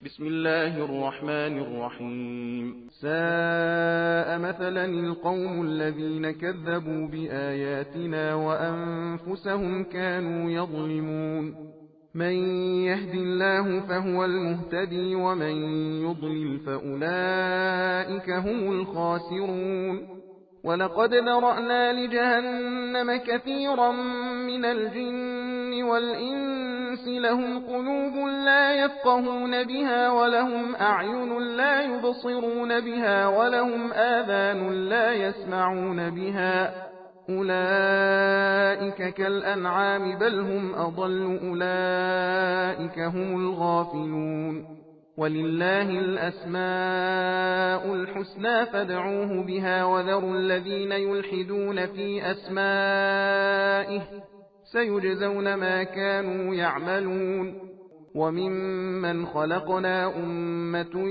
بسم الله الرحمن الرحيم. ساء مثلا القوم الذين كذبوا بآياتنا وأنفسهم كانوا يظلمون. من يهد الله فهو المهتدي ومن يضلل فأولئك هم الخاسرون. ولقد ذرأنا لجهنم كثيرا من الجن والإنس لهم قلوب لا يفقهون بها ولهم أعين لا يبصرون بها ولهم آذان لا يسمعون بها أولئك كالأنعام بل هم أضل أولئك هم الغافلون. ولله الأسماء الحسنى فادعوه بها وذروا الذين يلحدون في أسمائه سيجزون ما كانوا يعملون. وممن خلقنا أمة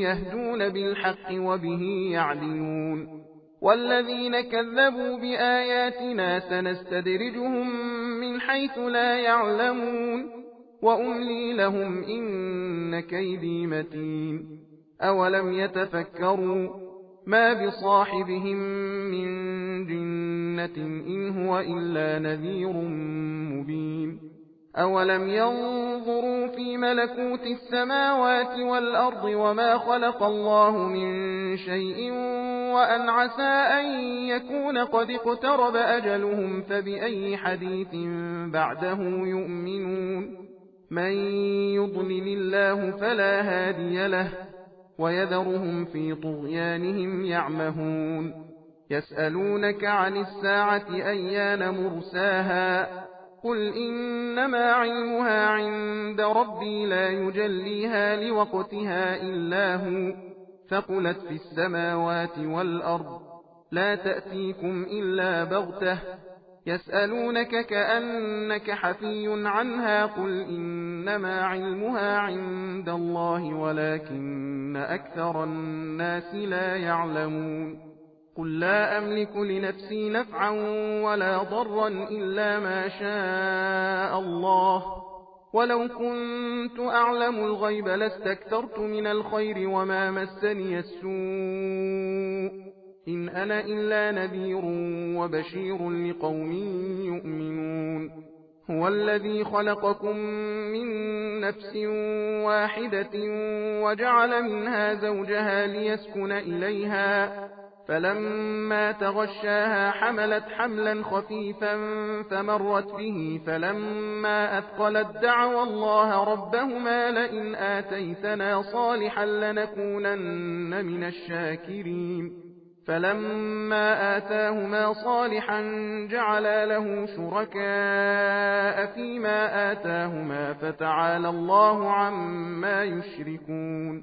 يهدون بالحق وبه يعدلون. والذين كذبوا بآياتنا سنستدرجهم من حيث لا يعلمون وأملي لهم إن كيدي متين. أولم يتفكروا ما بصاحبهم من جنة إن هو إلا نذير مبين. أولم ينظروا في ملكوت السماوات والأرض وما خلق الله من شيء وأن عسى أن يكون قد اقترب أجلهم فبأي حديث بعده يؤمنون. من يضلل الله فلا هادي له ويذرهم في طغيانهم يعمهون. يسألونك عن الساعة أيان مرساها قل إنما علمها عند ربي لا يجليها لوقتها إلا هو ثقلت في السماوات والأرض لا تأتيكم إلا بغتة يسألونك كأنك حفي عنها قل إنما علمها عند الله ولكن أكثر الناس لا يعلمون. قل لا أملك لنفسي نفعا ولا ضرا إلا ما شاء الله ولو كنت أعلم الغيب لاستكثرت من الخير وما مسني السوء إن أنا إلا نذير وبشير لقوم يؤمنون. هو الذي خلقكم من نفس واحدة وجعل منها زوجها ليسكن إليها فلما تغشاها حملت حملا خفيفا فمرت به فلما أثقلت دعوا الله ربهما لئن آتيتنا صالحا لنكونن من الشاكرين. فلما آتاهما صالحا جعلا له شركاء فيما آتاهما فتعالى الله عما يشركون.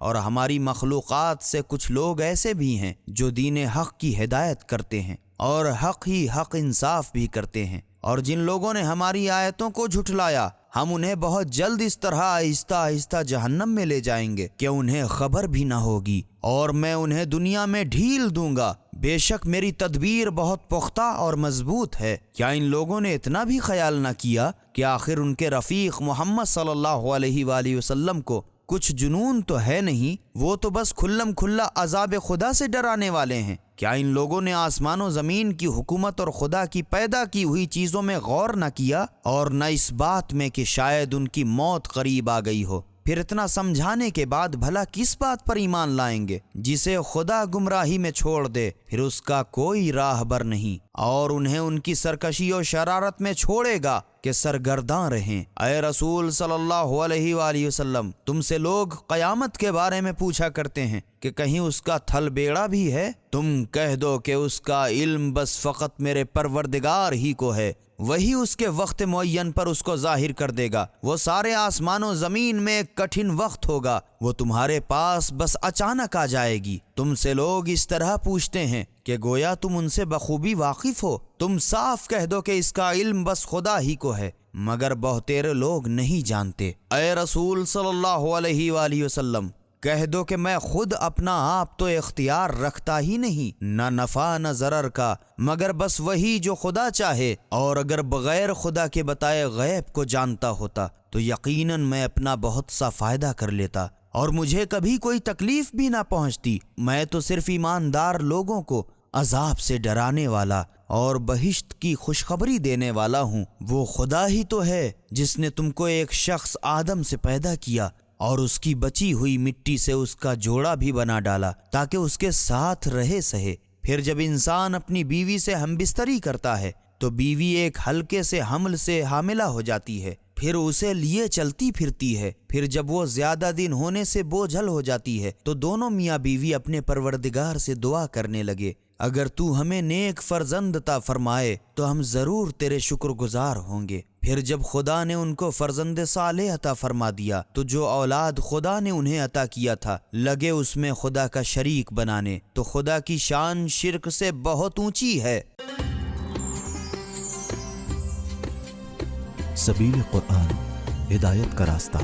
اور ہماری مخلوقات سے کچھ لوگ ایسے بھی ہیں جو دین حق کی ہدایت کرتے ہیں اور حق ہی حق انصاف بھی کرتے ہیں، اور جن لوگوں نے ہماری آیتوں کو جھٹلایا ہم انہیں بہت جلد اس طرح آہستہ آہستہ جہنم میں لے جائیں گے کہ انہیں خبر بھی نہ ہوگی، اور میں انہیں دنیا میں ڈھیل دوں گا۔ بے شک میری تدبیر بہت پختہ اور مضبوط ہے۔ کیا ان لوگوں نے اتنا بھی خیال نہ کیا کہ آخر ان کے رفیق محمد صلی اللہ علیہ وآلہ وسلم کو کچھ جنون تو ہے نہیں، وہ تو بس کھلم کھلا عذاب خدا سے ڈرانے والے ہیں۔ کیا ان لوگوں نے آسمان و زمین کی حکومت اور خدا کی پیدا کی ہوئی چیزوں میں غور نہ کیا، اور نہ اس بات میں کہ شاید ان کی موت قریب آ گئی ہو؟ پھر اتنا سمجھانے کے بعد بھلا کس بات پر ایمان لائیں گے؟ جسے خدا گمراہی میں چھوڑ دے پھر اس کا کوئی راہبر نہیں، اور انہیں ان کی سرکشی و شرارت میں چھوڑے گا کہ سرگرداں رہیں۔ اے رسول صلی اللہ علیہ وآلہ وسلم، تم سے لوگ قیامت کے بارے میں پوچھا کرتے ہیں کہ کہیں اس کا تھل بیڑا بھی ہے؟ تم کہہ دو کہ اس کا علم بس فقط میرے پروردگار ہی کو ہے، وہی اس کے وقت معین پر اس کو ظاہر کر دے گا۔ وہ سارے آسمان و زمین میں ایک کٹھن وقت ہوگا، وہ تمہارے پاس بس اچانک آ جائے گی۔ تم سے لوگ اس طرح پوچھتے ہیں کہ گویا تم ان سے بخوبی واقف ہو۔ تم صاف کہہ دو کہ اس کا علم بس خدا ہی کو ہے، مگر بہتیرے لوگ نہیں جانتے۔ اے رسول صلی اللہ علیہ وآلہ وسلم، کہہ دو کہ میں خود اپنا آپ تو اختیار رکھتا ہی نہیں، نہ نفع نہ ضرر کا، مگر بس وہی جو خدا چاہے، اور اگر بغیر خدا کے بتائے غیب کو جانتا ہوتا تو یقیناً میں اپنا بہت سا فائدہ کر لیتا اور مجھے کبھی کوئی تکلیف بھی نہ پہنچتی۔ میں تو صرف ایماندار لوگوں کو عذاب سے ڈرانے والا اور بہشت کی خوشخبری دینے والا ہوں۔ وہ خدا ہی تو ہے جس نے تم کو ایک شخص آدم سے پیدا کیا اور اس کی بچی ہوئی مٹی سے اس کا جوڑا بھی بنا ڈالا تاکہ اس کے ساتھ رہے سہے۔ پھر جب انسان اپنی بیوی سے ہم بستری کرتا ہے تو بیوی ایک ہلکے سے حمل سے حاملہ ہو جاتی ہے، پھر اسے لیے چلتی پھرتی ہے۔ پھر جب وہ زیادہ دن ہونے سے بوجھل ہو جاتی ہے تو دونوں میاں بیوی اپنے پروردگار سے دعا کرنے لگے، اگر تو ہمیں نیک فرزند عطا فرمائے تو ہم ضرور تیرے شکر گزار ہوں گے۔ پھر جب خدا نے ان کو فرزند صالح عطا فرما دیا تو جو اولاد خدا نے انہیں عطا کیا تھا لگے اس میں خدا کا شریک بنانے، تو خدا کی شان شرک سے بہت اونچی ہے۔ سبیل قرآن، ہدایت کا راستہ۔